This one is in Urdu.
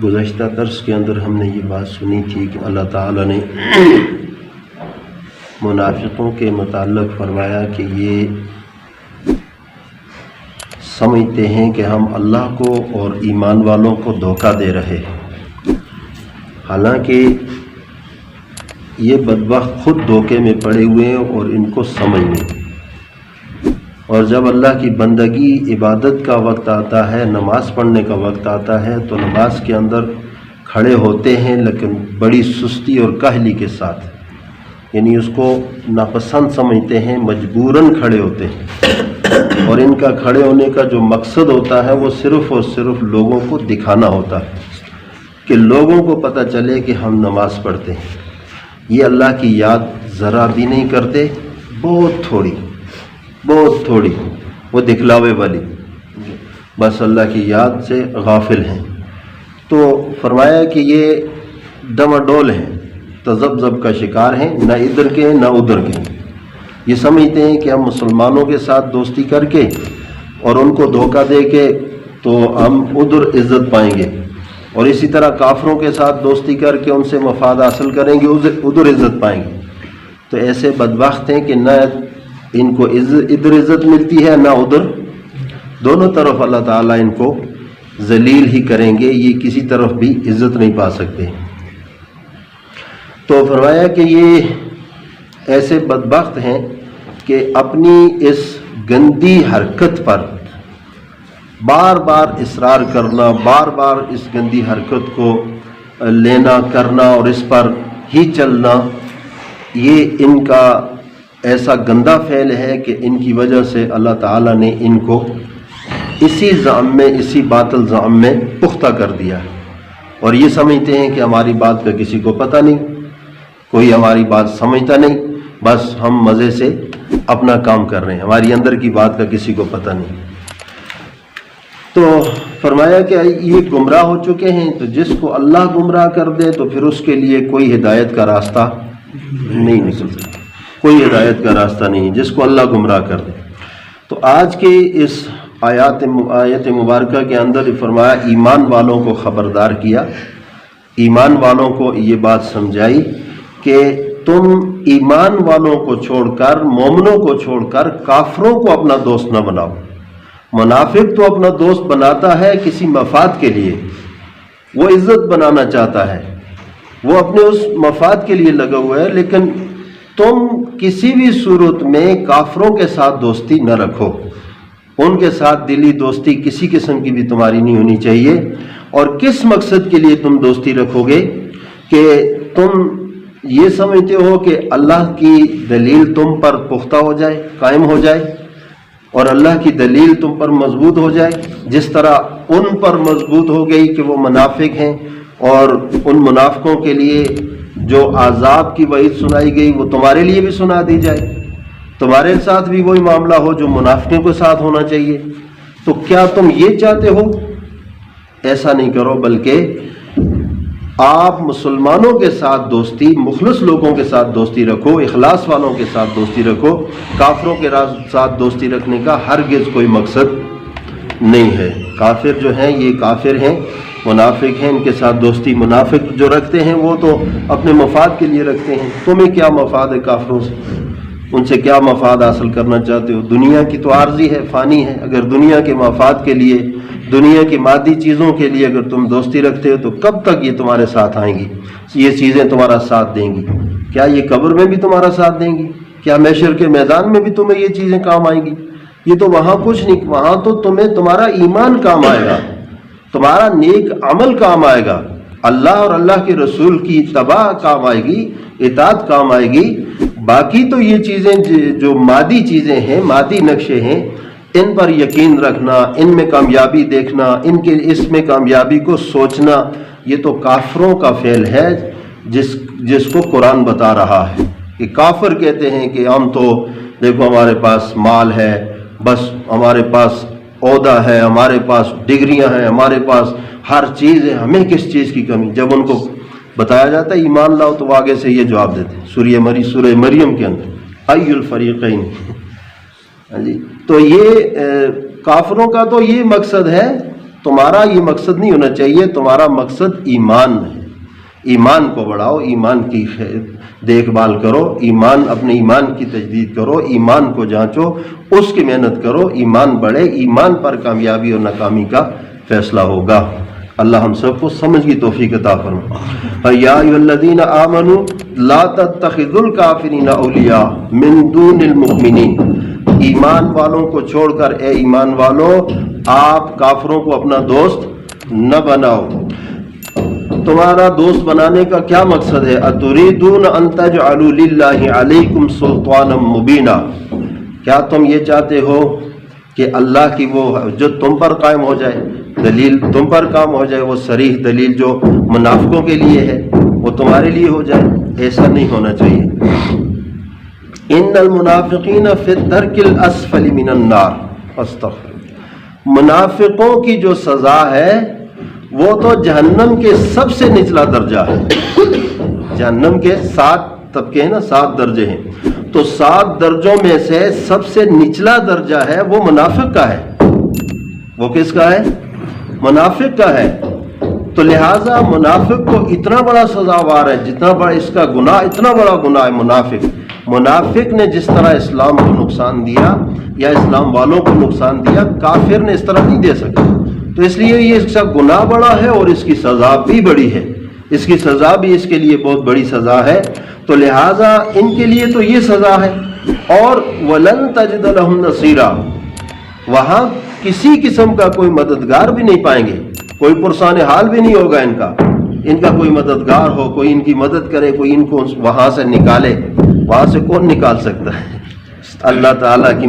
گزشتہ درس کے اندر ہم نے یہ بات سنی تھی کہ اللہ تعالیٰ نے منافقوں کے متعلق فرمایا کہ یہ سمجھتے ہیں کہ ہم اللہ کو اور ایمان والوں کو دھوکہ دے رہے ہیں، حالانکہ یہ بدبخت خود دھوکے میں پڑے ہوئے ہیں اور ان کو سمجھ نہیں۔ اور جب اللہ کی بندگی عبادت کا وقت آتا ہے، نماز پڑھنے کا وقت آتا ہے تو نماز کے اندر کھڑے ہوتے ہیں لیکن بڑی سستی اور کاہلی کے ساتھ، یعنی اس کو ناپسند سمجھتے ہیں، مجبوراً کھڑے ہوتے ہیں، اور ان کا کھڑے ہونے کا جو مقصد ہوتا ہے وہ صرف اور صرف لوگوں کو دکھانا ہوتا ہے کہ لوگوں کو پتہ چلے کہ ہم نماز پڑھتے ہیں۔ یہ اللہ کی یاد ذرا بھی نہیں کرتے، بہت تھوڑی وہ دکھلاوے والی، بس اللہ کی یاد سے غافل ہیں۔ تو فرمایا کہ یہ ڈماڈول ہیں، تذبذب کا شکار ہیں، نہ ادھر کے نہ ادھر کے۔ یہ سمجھتے ہیں کہ ہم مسلمانوں کے ساتھ دوستی کر کے اور ان کو دھوکہ دے کے تو ہم ادھر عزت پائیں گے، اور اسی طرح کافروں کے ساتھ دوستی کر کے ان سے مفاد حاصل کریں گے، ادھر عزت پائیں گے۔ تو ایسے بدبخت ہیں کہ نہ ان کو ادھر عزت ملتی ہے نہ ادھر، دونوں طرف اللہ تعالیٰ ان کو ذلیل ہی کریں گے، یہ کسی طرف بھی عزت نہیں پا سکتے۔ تو فرمایا کہ یہ ایسے بدبخت ہیں کہ اپنی اس گندی حرکت پر بار بار اصرار کرنا، بار بار اس گندی حرکت کو لینا کرنا اور اس پر ہی چلنا، یہ ان کا ایسا گندا فعل ہے کہ ان کی وجہ سے اللہ تعالیٰ نے ان کو اسی زعم میں، اسی باطل زعم میں پختہ کر دیا ہے، اور یہ سمجھتے ہیں کہ ہماری بات کا کسی کو پتہ نہیں، کوئی ہماری بات سمجھتا نہیں، بس ہم مزے سے اپنا کام کر رہے ہیں، ہماری اندر کی بات کا کسی کو پتہ نہیں۔ تو فرمایا کہ یہ گمراہ ہو چکے ہیں، تو جس کو اللہ گمراہ کر دے تو پھر اس کے لیے کوئی ہدایت کا راستہ نہیں نکل سکتا، کوئی ہدایت کا راستہ نہیں، جس کو اللہ گمراہ کر دے۔ تو آج کے اس آیت مبارکہ کے اندر فرمایا ایمان والوں کو خبردار کیا، ایمان والوں کو یہ بات سمجھائی کہ تم ایمان والوں کو چھوڑ کر، مومنوں کو چھوڑ کر کافروں کو اپنا دوست نہ بناؤ۔ منافق تو اپنا دوست بناتا ہے کسی مفاد کے لیے، وہ عزت بنانا چاہتا ہے، وہ اپنے اس مفاد کے لیے لگا ہوا ہے، لیکن تم کسی بھی صورت میں کافروں کے ساتھ دوستی نہ رکھو، ان کے ساتھ دلی دوستی کسی قسم کی بھی تمہاری نہیں ہونی چاہیے۔ اور کس مقصد کے لیے تم دوستی رکھو گے کہ تم یہ سمجھتے ہو کہ اللہ کی دلیل تم پر پختہ ہو جائے، قائم ہو جائے، اور اللہ کی دلیل تم پر مضبوط ہو جائے، جس طرح ان پر مضبوط ہو گئی کہ وہ منافق ہیں، اور ان منافقوں کے لیے جو عذاب کی وعید سنائی گئی وہ تمہارے لیے بھی سنا دی جائے، تمہارے ساتھ بھی وہی معاملہ ہو جو منافقوں کے ساتھ ہونا چاہیے۔ تو کیا تم یہ چاہتے ہو؟ ایسا نہیں کرو، بلکہ آپ مسلمانوں کے ساتھ دوستی، مخلص لوگوں کے ساتھ دوستی رکھو، اخلاص والوں کے ساتھ دوستی رکھو، کافروں کے ساتھ دوستی رکھنے کا ہرگز کوئی مقصد نہیں ہے۔ کافر جو ہیں یہ کافر ہیں، منافق ہیں، ان کے ساتھ دوستی منافق جو رکھتے ہیں وہ تو اپنے مفاد کے لیے رکھتے ہیں۔ تمہیں کیا مفاد ہے کافروں سے؟ ان سے کیا مفاد حاصل کرنا چاہتے ہو؟ دنیا کی تو عارضی ہے، فانی ہے، اگر دنیا کے مفاد کے لیے، دنیا کی مادی چیزوں کے لیے اگر تم دوستی رکھتے ہو تو کب تک یہ تمہارے ساتھ آئیں گی، یہ چیزیں تمہارا ساتھ دیں گی؟ کیا یہ قبر میں بھی تمہارا ساتھ دیں گی؟ کیا محشر کے میدان میں بھی تمہیں یہ چیزیں کام آئیں گی؟ یہ تو وہاں کچھ نہیں، وہاں تو تمہیں تمہارا ایمان کام آئے گا، تمہارا نیک عمل کام آئے گا، اللہ اور اللہ کے رسول کی اتباع کام آئے گی، اطاعت کام آئے گی۔ باقی تو یہ چیزیں جو مادی چیزیں ہیں، مادی نقشے ہیں، ان پر یقین رکھنا، ان میں کامیابی دیکھنا، اس میں کامیابی کو سوچنا، یہ تو کافروں کا فعل ہے جس کو قرآن بتا رہا ہے۔ کہ کافر کہتے ہیں کہ ہم تو دیکھو ہمارے پاس مال ہے، بس ہمارے پاس عہدہ ہے، ہمارے پاس ڈگریاں ہیں، ہمارے پاس ہر چیز ہے، ہمیں کس چیز کی کمی؟ جب ان کو بتایا جاتا ہے ایمان لاؤ تو وہ آگے سے یہ جواب دیتے ہیں سورہ مریم کے اندر، ای الفریقین۔ تو یہ کافروں کا تو یہ مقصد ہے تمہارا یہ مقصد نہیں ہونا چاہیے، تمہارا مقصد ایمان ہے، ایمان کو بڑھاؤ، ایمان کی دیکھ بھال کرو، اپنے ایمان کی تجدید کرو، ایمان کو جانچو، اس کی محنت کرو، ایمان بڑھے، ایمان پر کامیابی اور ناکامی کا فیصلہ ہوگا۔ اللہ ہم سب کو سمجھ کی توفیق عطا فرمائے۔ یا ایھا الذین آمنوا لا تتخذوا الکافرین اولیاء من دون المؤمنین، ایمان والوں کو چھوڑ کر اے ایمان والوں آپ کافروں کو اپنا دوست نہ بناؤ۔ تمہارا دوست بنانے کا کیا مقصد ہے؟ اتریدون ان تجعلوا للہ علیکم سلطانا مبینا، کیا تم یہ چاہتے ہو کہ اللہ کی وہ جو تم پر قائم ہو جائے، دلیل تم پر کام ہو جائے، وہ صریح دلیل جو منافقوں کے لیے ہے وہ تمہارے لیے ہو جائے؟ ایسا نہیں ہونا چاہیے۔ ان المنافقین فی الدرک الاسفل من النار، استغفر، منافقوں کی جو سزا ہے وہ تو جہنم کے سب سے نچلا درجہ ہے۔ جہنم کے 7 طبقے ہیں نا، 7 درجے ہیں، تو 7 درجوں میں سے سب سے نچلا درجہ ہے وہ منافق کا ہے۔ وہ کس کا ہے؟ منافق کا ہے۔ تو لہٰذا منافق کو اتنا بڑا سزاوار ہے، جتنا بڑا اس کا گناہ، اتنا بڑا گناہ ہے منافق نے جس طرح اسلام کو نقصان دیا یا اسلام والوں کو نقصان دیا، کافر نے اس طرح نہیں دے سکا۔ تو اس لیے یہ اس کا گناہ بڑا ہے اور اس کی سزا بھی بڑی ہے، اس کی سزا بھی اس کے لیے بہت بڑی سزا ہے۔ تو لہٰذا ان کے لیے تو یہ سزا ہے، اور وَلَن تَجِدَ لَهُمْ نَصِيرًا، وہاں کسی قسم کا کوئی مددگار بھی نہیں پائیں گے، کوئی پرسان حال بھی نہیں ہوگا ان کا کوئی مددگار ہو، کوئی ان کی مدد کرے، کوئی ان کو وہاں سے نکالے۔ وہاں سے کون نکال سکتا ہے؟ اللہ تعالیٰ کی